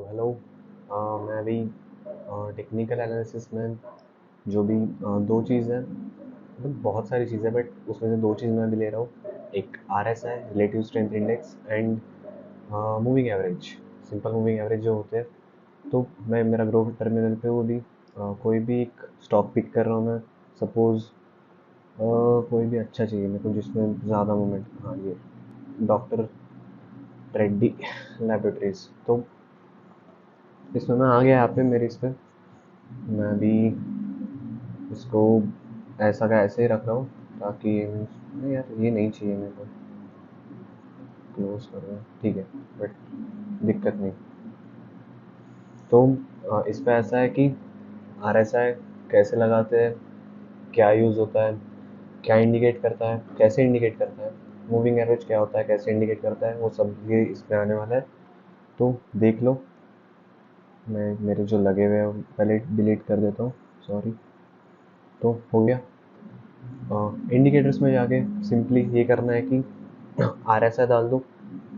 Hello. मैं अभी technical analysis में जो भी दो चीज़ है, मतलब बहुत सारी चीज़ें, बट उसमें से दो चीज़ मैं अभी ले रहा हूँ। एक आर एस है, relative strength index, and moving average, simple moving average जो होते हैं। तो मैं मेरा ग्रो टर्मिनल पे वो भी कोई भी एक स्टॉक पिक कर रहा हूँ मैं। सपोज़ कोई भी अच्छा चाहिए मेरे को जिसमें ज़्यादा मूवमेंट, हाँ ये डॉक्टर रेड्डी लेबोरेटरीज। तो इसमें मैं आ गया यहाँ पे मेरे इस पे। मैं अभी इसको ऐसा का ऐसे ही रख रहा हूँ ताकि नहीं यार, ये नहीं चाहिए मेरे को, क्लोज कर रहा हूँ, ठीक है, बट दिक्कत नहीं। तो इस पे ऐसा है कि आर एस आई कैसे लगाते हैं, क्या यूज़ होता है, क्या इंडिकेट करता है, कैसे इंडिकेट करता है, मूविंग एवरेज क्या होता है, कैसे इंडिकेट करता है, वो सब ये इस पे आने वाला है। तो देख लो। मैं मेरे जो लगे हुए हैं पहले डिलीट कर देता हूँ, सॉरी। तो हो गया। इंडिकेटर्स में जाके सिंपली ये करना है कि आर एस आई डाल दो,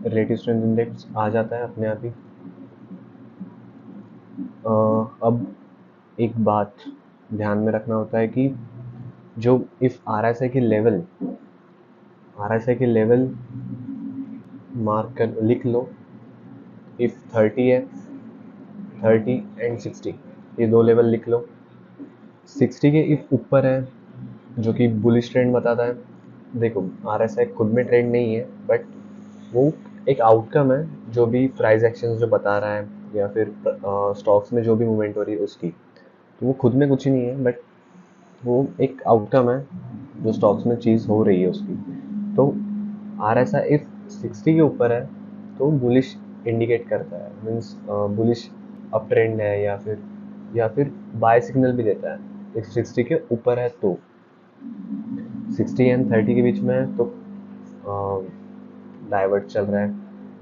रिलेटिव स्ट्रेंथ इंडेक्स आ जाता है अपने आप ही। अब एक बात ध्यान में रखना होता है कि जो इफ आर एस आई की लेवल, आर एस आई की लेवल मार्क कर लिख लो। इफ 30 है, 30 एंड 60, ये दो लेवल लिख लो। 60 के इफ ऊपर है, जो कि बुलिश ट्रेंड बताता है। देखो, आर एस आई खुद में ट्रेंड नहीं है, बट वो एक आउटकम है जो भी प्राइस एक्शन जो बता रहा है, या फिर स्टॉक्स में जो भी मूवमेंट हो रही है उसकी। तो वो खुद में कुछ ही नहीं है, बट वो एक आउटकम है जो स्टॉक्स में चीज़ हो रही है उसकी। तो आर एस आई इफ 60 के ऊपर है तो बुलिश इंडिकेट करता है, मीन्स बुलिश अप ट्रेंड है, या फिर बाय सिग्नल भी देता है। इफ 60 के ऊपर है तो 60 एंड 30 के बीच में है तो डाइवर्ट चल रहा है।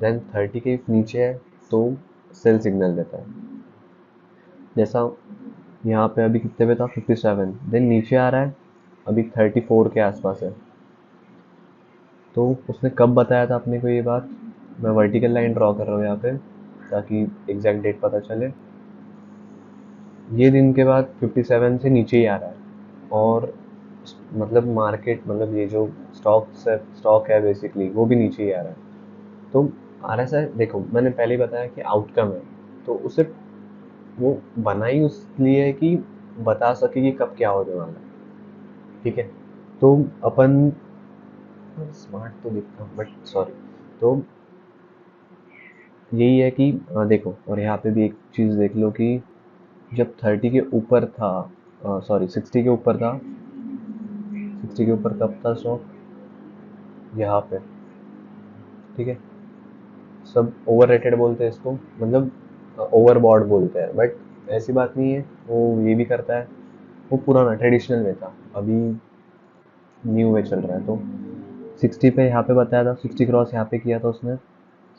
देन 30 के नीचे है तो सेल सिग्नल देता है। जैसा यहाँ पे अभी कितने पे था, 57, देन नीचे आ रहा है, अभी 34 के आसपास है। तो उसने कब बताया था अपने को ये बात, मैं वर्टिकल लाइन ड्रॉ कर रहा हूँ यहाँ पे ताकि एग्जैक्ट डेट पता चले। ये दिन के बाद 57 से नीचे ही आ रहा है, और मतलब मार्केट, मतलब ये जो स्टॉक है बेसिकली, वो भी नीचे ही आ रहा है। तो आर एस आई देखो, मैंने पहले ही बताया कि आउटकम है। तो उसे वो बनाई उस लिए है कि बता सके कि कब क्या होने वाला है, ठीक है। तो अपन स्मार्ट तो दिखता हूँ, बट सॉरी। तो यही है कि देखो, और यहाँ पे भी एक चीज़ देख लो कि जब 30 के ऊपर था, सॉरी 60 के ऊपर था, 60 के ऊपर कब था स्टॉक, यहाँ पे, ठीक है। सब ओवर रेटेड बोलते हैं इसको, मतलब ओवर बॉट बोलते हैं, बट ऐसी बात नहीं है। वो ये भी करता है, वो पुराना ट्रेडिशनल में था, अभी न्यू में चल रहा है। तो 60 पे यहाँ पे बताया था, 60 क्रॉस यहाँ पे किया था उसने।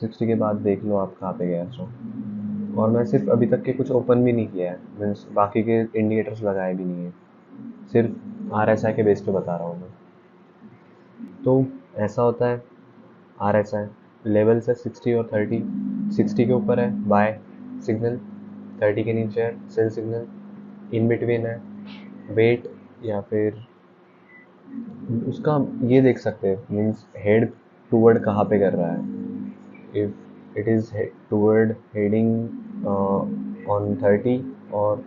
60 के बाद देख लो आप कहाँ पे गया स्टॉक। और मैं सिर्फ अभी तक के कुछ ओपन भी नहीं किया है, मीन्स बाकी के इंडिकेटर्स लगाए भी नहीं है, सिर्फ आर एस आई के बेस पे बता रहा हूँ मैं। तो ऐसा होता है। आर एस आई लेवल्स है 60 और 30। 60 के ऊपर है बाय सिग्नल, 30 के नीचे है सेल सिग्नल, इन बिटवीन है वेट, या फिर उसका ये देख सकते हैं, मीन्स हेड टूवर्ड कहाँ पे कर रहा है। If it is toward heading on 30 और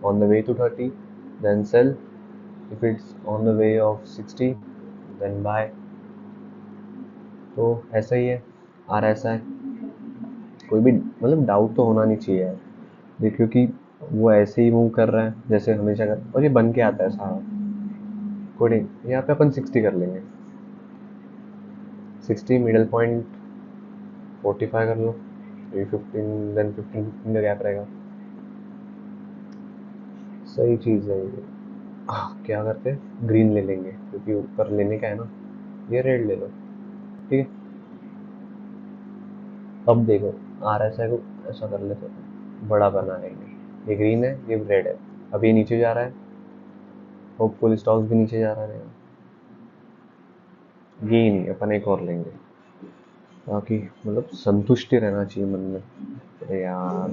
on the way to 30, then sell. If it's on the way of 60, then buy. तो ऐसा ही है आर एस आई। कोई भी मतलब डाउट तो होना नहीं चाहिए यार, देखियो कि वो ऐसे ही मूव कर रहा है जैसे हमेशा कर, और ये बन के आता है सारा। कोई नहीं, यहाँ पे अपन 60 कर लेंगे। 60 मिडल पॉइंट, 45 कर लो, ये 15, देन 15 का गैप रहेगा। सही चीज़ है ये। क्या करते हैं, ग्रीन ले लेंगे क्योंकि ऊपर लेने का है ना। ये रेड ले लो, ठीक है। अब देखो, आर एस आई को ऐसा कर लेते हैं, बड़ा बना लेंगे। ये ग्रीन है, ये रेड है, अब ये नीचे जा रहा है, होपफुल स्टॉक्स भी नीचे जा रहा है। ये ही नहीं, अपन एक और लेंगे। बाकी मतलब संतुष्टि रहना चाहिए मन में। अरे यार,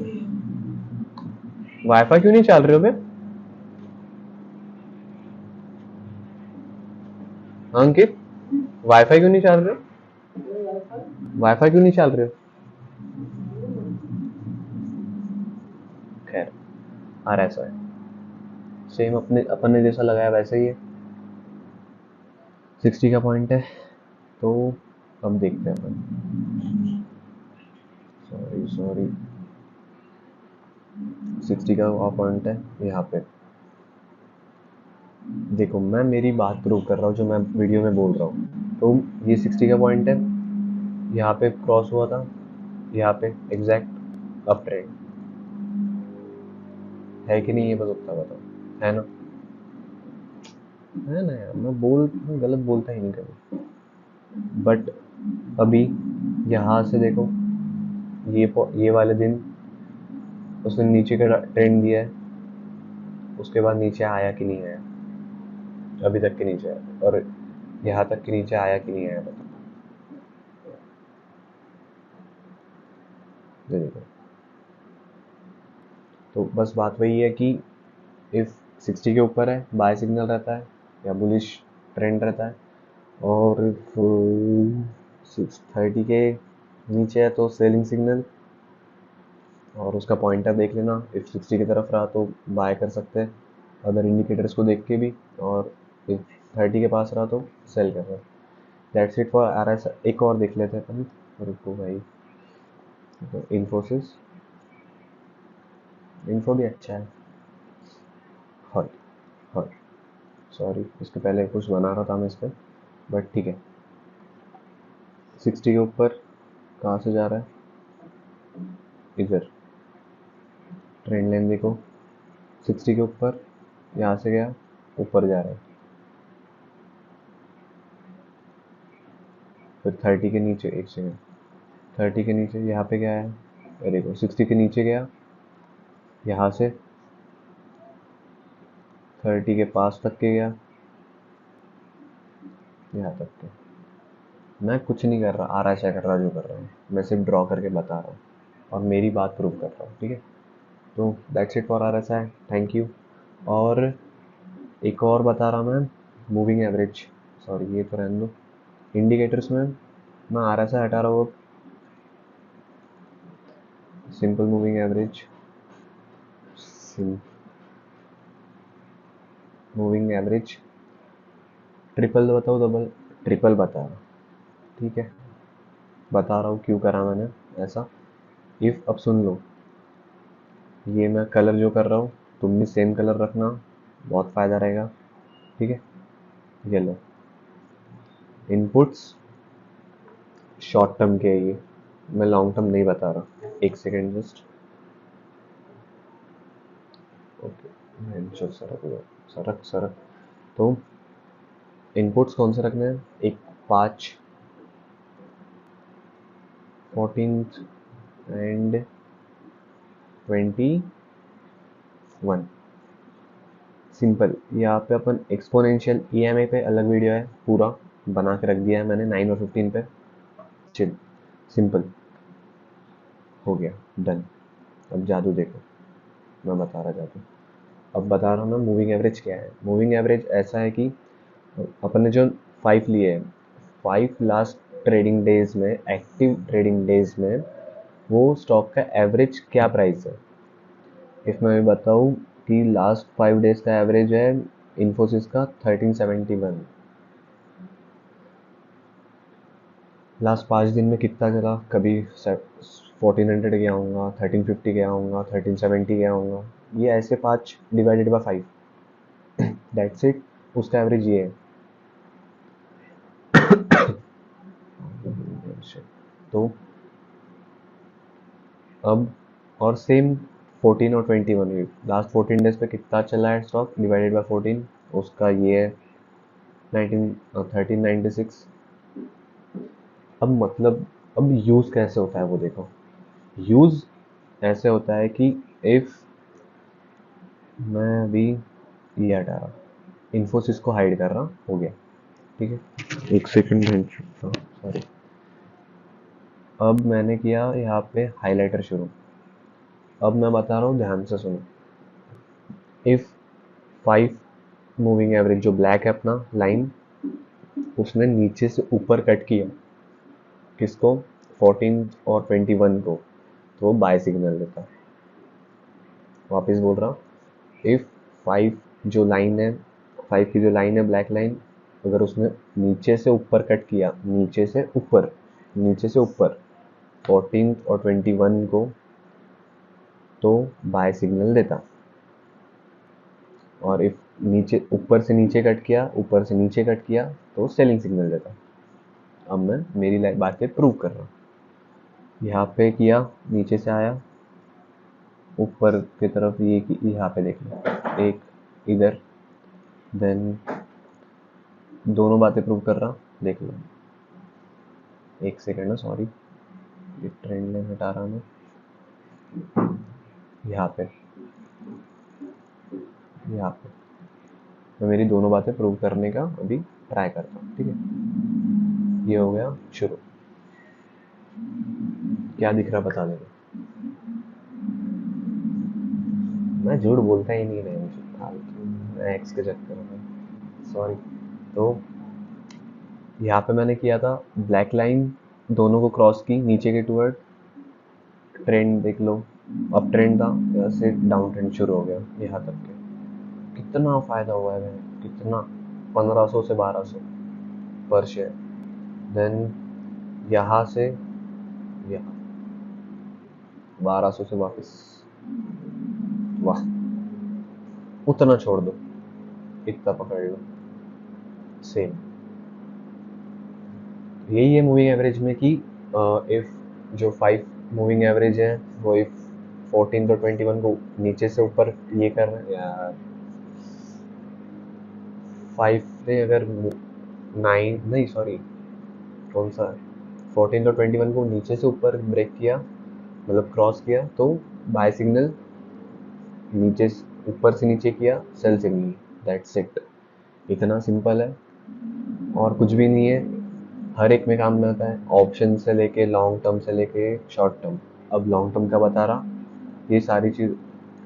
वाईफाई क्यों नहीं चल रहे हो बे? हाँ, अंकित, वाईफाई क्यों नहीं चल रहे हो? वाईफाई क्यों नहीं चल रहे हो? खैर, आ रहा ऐसा है, सेम अपने अपन ने जैसा लगाया वैसा ही है। 60 का पॉइंट है, तो अब देखते हैं अपन। सॉरी सॉरी, 60 का पॉइंट है यहाँ पे। देखो, मैं मेरी बात प्रूव कर रहा हूँ जो मैं वीडियो में बोल रहा हूँ। तो ये 60 का पॉइंट है, यहाँ पे क्रॉस हुआ था, यहाँ पे एग्जैक्ट अप ट्रेंड है कि नहीं, ये बस उतना बताओ, है ना? है ना यार, मैं गलत बोलता ही नहीं कभी। बट अभी यहाँ से देखो, ये वाले दिन उसने नीचे का ट्रेंड दिया है, उसके बाद नीचे आया कि नहीं आया? अभी तक के नीचे आया, और यहाँ तक के नीचे आया कि नहीं आया बताओ? ये देखो, तो बस बात वही है कि इफ 60 के ऊपर है बाय सिग्नल रहता है या बुलिश ट्रेंड रहता है, और इफ 630 के नीचे है तो सेलिंग सिग्नल, और उसका पॉइंटर देख लेना। इफ 60 की तरफ रहा तो बाय कर सकते हैं अदर इंडिकेटर्स को देख के भी, और इफ 30 के पास रहा तो सेल कर रहे हैं। That's it for R S. एक और देख लेते हैं अपन, रुको भाई। इन्फोसिस, इन्फो भी अच्छा है। हॉट, हॉट, सॉरी, इसके पहले कुछ बना रहा था मैं इस पर, बट ठीक है। 60 के ऊपर कहाँ से जा रहा है? इधर ट्रेंड लाइन देखो, 60 के ऊपर यहाँ से गया, ऊपर जा रहा है, फिर 30 के नीचे, एक सेकेंड, 30 के नीचे यहाँ पे गया है, ये देखो 60 के नीचे गया, यहाँ से 30 के पास तक के गया, यहाँ तक के। मैं कुछ नहीं कर रहा, आ रहा है कर रहा जो कर रहा हूँ, मैं सिर्फ ड्रॉ करके बता रहा हूँ और मेरी बात प्रूव कर रहा हूँ, ठीक है? तो that's it for R S I, thank you. और एक और बता रहा मैं, मूविंग एवरेज, सॉरी ये तो रहने दो। इंडिकेटर्स में मैं आर एस आई हटा रहा हूँ, simple moving average, moving average, triple बताओ डबल? ट्रिपल बता रहा, ठीक है? बता रहा हूँ क्यों करा मैंने ऐसा। इफ, अब सुन लो, ये मैं कलर जो कर रहा हूँ तुम भी सेम कलर रखना, बहुत फ़ायदा रहेगा, ठीक है? ये लो, इनपुट्स शॉर्ट टर्म के है ये, मैं लॉन्ग टर्म नहीं बता रहा। एक सेकेंड जस्ट, ओके, चल सरक लो, सरक सरक। तो इनपुट्स कौन से रखने हैं? एक 5, 14th एंड 21। सिंपल, यहाँ पे अपन एक्सपोनेंशियल ईएमआई पे अलग वीडियो है, पूरा बना के रख दिया है मैंने 9 और 15 पे। चिल, सिंपल, हो गया, डन। अब जादू देखो, मैं बता रहा जादू। अब बता रहा हूँ मैं मूविंग एवरेज क्या है। मूविंग एवरेज ऐसा है कि अपन ने जो 5 लिए हैं, 5 लास्ट ट्रेडिंग डेज में, एक्टिव ट्रेडिंग डेज में, वो स्टॉक का एवरेज क्या प्राइस है। इफ मैं बताऊँ कि लास्ट 5 डेज का एवरेज है इन्फोसिस का 1371। लास्ट 5 दिन में कितना चला? कभी 1400 गया होऊंगा, 1350 गया होऊंगा, 1370 गया होऊंगा, ये ऐसे 5 डिवाइडेड बाय 5, दैट्स इट, उसका एवरेज ये है। तो अब, और सेम 14 और 21, लास्ट 14 डेज पे कितना चला है स्टॉक डिवाइडेड बाय 14, उसका ये है 1396। अब मतलब, अब यूज़ कैसे होता है वो देखो। यूज़ ऐसे होता है कि इफ़ मैं अभी ये हटा रहा, इन्फोसिस को हाइड कर रहा, हो गया, ठीक है? एक सेकंड, सॉरी, अब मैंने किया यहाँ पे हाइलाइटर शुरू। अब मैं बता रहा हूँ, ध्यान से सुनो। इफ 5 मूविंग एवरेज जो ब्लैक है अपना लाइन, उसने नीचे से ऊपर कट किया किसको, 14 और 21 को, तो वो बाय सिग्नल देता है। वापस बोल रहा हूँ, इफ 5 जो लाइन है, 5 की जो लाइन है ब्लैक लाइन, अगर उसने नीचे से ऊपर कट किया, नीचे से ऊपर 14 और 21 को, तो बाय सिग्नल देता। और इफ नीचे ऊपर से नीचे कट किया, तो सेलिंग सिग्नल देता। अब मैं मेरी बात पे प्रूव कर रहा हूँ। यहाँ पे किया, नीचे से आया ऊपर की तरफ, ये कि यहाँ पे देख लो, एक इधर, देन दोनों बातें प्रूव कर रहा, देख लो। एक सेकेंड ना, सॉरी, ये ट्रेंड लाइन हटा रहा मैं। यहाँ पे मैं मेरी दोनों बातें प्रूव करने का अभी ट्राई करता हूँ, ठीक है। ये हो गया शुरू। क्या दिख रहा बता देना। मैं झूठ बोलता ही नहीं, मैं एक्स के चक्कर में, सॉरी। तो यहाँ पे मैंने किया था, ब्लैक लाइन दोनों को क्रॉस की नीचे के टूवर्ड, ट्रेंड देख लो, अप ट्रेंड था, यहाँ से डाउन ट्रेंड शुरू हो गया यहाँ तक के। कितना फायदा हुआ है, कितना, 1500 से 1200 पर शेयर। देन यहाँ से यहाँ 1200 से वापस, वाह, उतना छोड़ दो, इतना पकड़ लो, सेम। यही है मूविंग एवरेज में कि इफ जो 5 मूविंग एवरेज है, वो इफ 14 तो 21 को नीचे से ऊपर ये कर रहे हैं यार, 5 ने अगर 9 नहीं, सॉरी, कौन सा, 14 तो 21 को नीचे से ऊपर ब्रेक किया, मतलब क्रॉस किया, तो बाय सिग्नल, नीचे ऊपर से नीचे किया, सेल सिग्नल, दैट्स इट। इतना सिंपल है, और कुछ भी नहीं है। हर एक में काम में आता है, ऑप्शन से लेके लॉन्ग टर्म से लेके शॉर्ट टर्म। अब लॉन्ग टर्म का बता रहा, ये सारी चीज़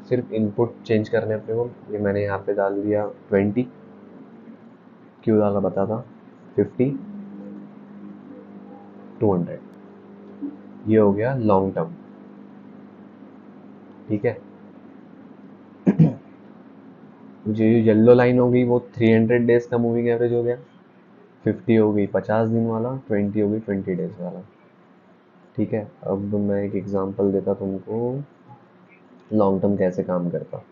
सिर्फ इनपुट चेंज करने अपने को। ये मैंने यहाँ पे डाल दिया 20, क्यों डाला बता था, 50, 200, ये हो गया लॉन्ग टर्म, ठीक है। जो येलो लाइन हो गई वो 300 डेज का मूविंग एवरेज हो गया, 50 हो गई 50 दिन वाला, 20 हो गई 20 डेज वाला, ठीक है। अब मैं एक एग्जांपल देता तुमको, लॉन्ग टर्म कैसे काम करता।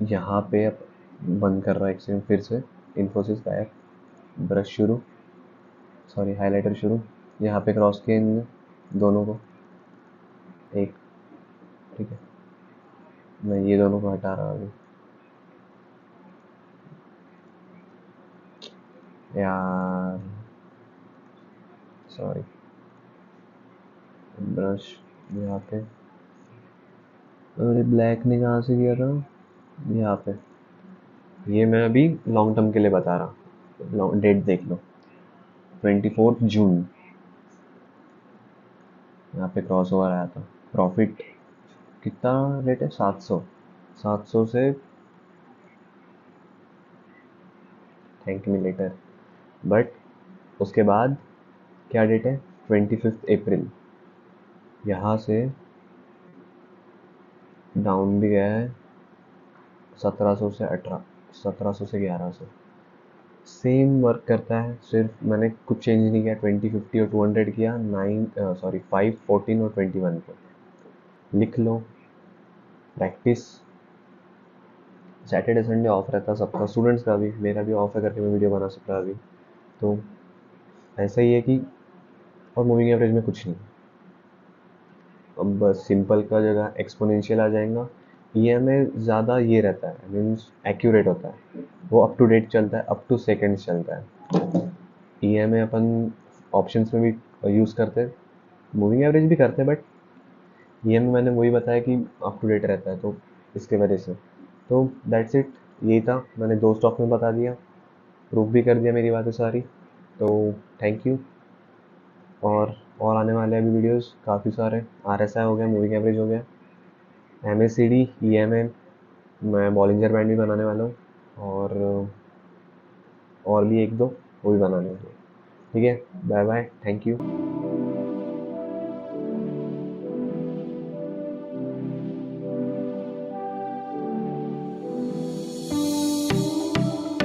यहाँ पे अब बंद कर रहा है, एक सेकंड, फिर से इन्फोसिस गायब, ब्रश शुरू, सॉरी हाइलाइटर शुरू, यहाँ पे क्रॉस किया इन दोनों को, एक, ठीक है। मैं ये दोनों को हटा रहा अभी, यार सॉरी, ब्रश यहाँ पे, अरे ब्लैक ने कहाँ से किया था, यहाँ पे। ये मैं अभी लॉन्ग टर्म के लिए बता रहा, डेट देख लो, 24 जून, यहाँ पे क्रॉस ओवर आया था। प्रॉफिट कितना रेट है, 700, 700 से, थैंक मी लेटर, बट उसके बाद क्या डेट है, 25 अप्रैल, यहाँ से डाउन भी गया है, 1700 से 18, 1700 से 1100, सेम वर्क करता है, सिर्फ मैंने कुछ चेंज नहीं किया, 20, 50 और 200 किया, 5, 14 और 21 को लिख लो, प्रैक्टिस। सैटरडे संडे ऑफ रहता सबका, स्टूडेंट्स का भी, मेरा भी ऑफ है करके मैं वीडियो बना सकता अभी। तो ऐसा ही है कि, और मूविंग एवरेज में कुछ नहीं, अब बस सिंपल का जगह एक्सपोनेंशियल आ जाएगा। ईएमए ज़्यादा ये रहता है, मीन्स एक्यूरेट होता है, वो अप टू डेट चलता है, अप टू सेकेंड्स चलता है। ईएमए अपन ऑप्शंस में भी यूज़ करते हैं, मूविंग एवरेज भी करते हैं, बट ईएमए मैंने वही बताया कि अप टू डेट रहता है, तो इसके वजह से। तो दैट्स इट, यही था, मैंने 2 स्टॉक में बता दिया, प्रूफ भी कर दिया मेरी बातें सारी। तो थैंक यू। और आने वाले अभी वीडियोस काफ़ी सारे। RSI हो गया, मूविंग एवरेज हो गया, MACD, EMM, मैं बॉलिंजर बैंड भी बनाने वाला हूँ, और भी एक दो वो भी बनाने वाला हूँ। ठीक है, बाय बाय, थैंक यू।